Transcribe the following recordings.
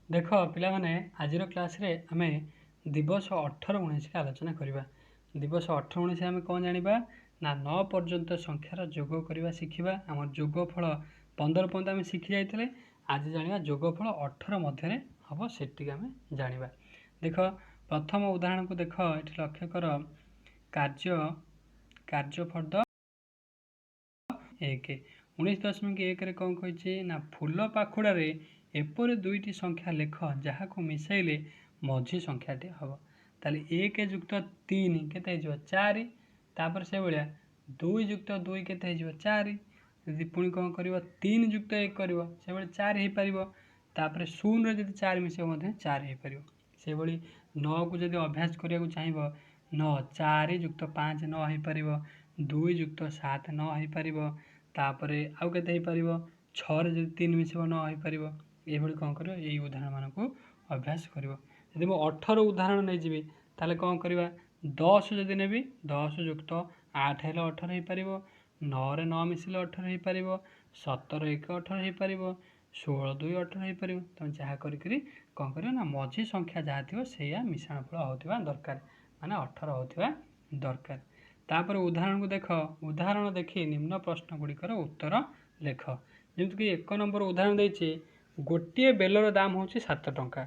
देख पिला माने आज क्लास रे आमे दिवस 18-19 के आलोचना करवा। दिवस 18-19 आम कौन जाना ना 9 पर्यंत संख्यार जोग करवा शिखा। आम जोगफल 15 पर्यंत आम शिखी जाते। आज जाना जोगफल 18 मध्य हम से आम जाना। देख प्रथम उदाहरण को देख ये लक्ष्य कर कार्य कार्य फर द 1 19.1 कौन कही ना फूल पाखुड़े एपरी दुईटी संख्या लेख जहाँ को मिसाइले मझी संख्याटी हम ताले 1 युक्त 3 के 4 तापर से भाया 2 युक्त 2 के 4 यदि पुणी कौन कर 3 युक्त 1 कर से 4 हो पार तापर 0 रे 4 मिसे 4 हो पार से 9 को जब अभ्यास करने चाहिए 9 4 युक्त 5 9 हो पार 2 युक्त 7 9 हो पार तापर आउ के 6 रे 3 मिस 9 हो पार ये कौन कर उदाहरण मानक अभ्यास कर। यदि मुझे 18 उदाहरण नहीं जी ताले कौन करवा 10 जदि नेबी 10 युक्त 8 है 18 हो पार 9 रे 9 मिसिले 18 हो पार 17 1 18 हो पार 16 2 18 हो पार तुम जहाँ करी कौन कर ना मझी संख्या जहाँ थी से मिश्रण फल होता दरकार माने 18 होता दरकार। तापर उदाहरण को देख उदाहरण देखी निम्न प्रश्न गुड़िकर उत्तर लेख। जमीक 1 नंबर उदाहरण देती गोटे बेलर दाम हूँ 7 टंका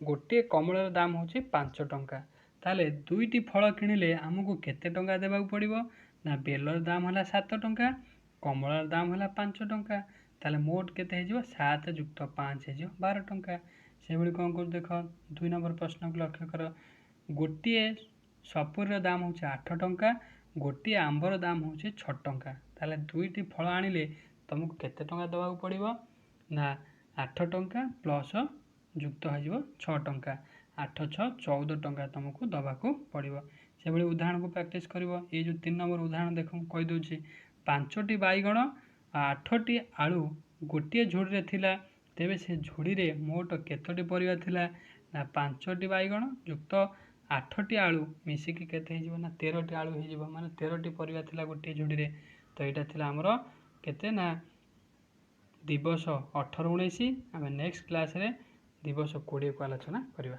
गोटे कमलर दाम हूँ 5 टंका ताले दुईटी फल किणिले आमको केते टंका देवाक पड़िबो ना बेलर दाम है 7 टंका कमलर दाम है 5 टंका ताले मोट केते हो 7 युक्त 5 हो 12 टंका। से भाई कौन कर देख 2 नंबर प्रश्न को लक्ष्य कर गोटे सपुर दाम हूँ 8 टंका गोटे आंबर दाम हूँ 6 टंका ताले दुईटी फल आनिले तुमको केते टंका देवाक पड़िबो ना 8 टंका प्लस युक्त हो 6 टंका 8 6 14 टंका तुमको दबाक पड़ो। से भाई उदाहरण को प्रैक्टिस कर ये जो 3 नंबर उदाहरण देख कहीदे 5टी बैगण 8टी आलू गोटे झोड़ी थिला तेबे से झोड़ी रे मोट केतोटी परिबा थिला ना 5टी बैगण युक्त 8टी आलू मिसिकी केते हो ना 13टी आलू हो माने 13टी परिबा थिला गोटे झोड़ी रे। तो यहाँ थिला हमर केते ना दिवस 18-19 आम नेक्स्ट क्लास रे दिवस 20 को आलोचना करवा।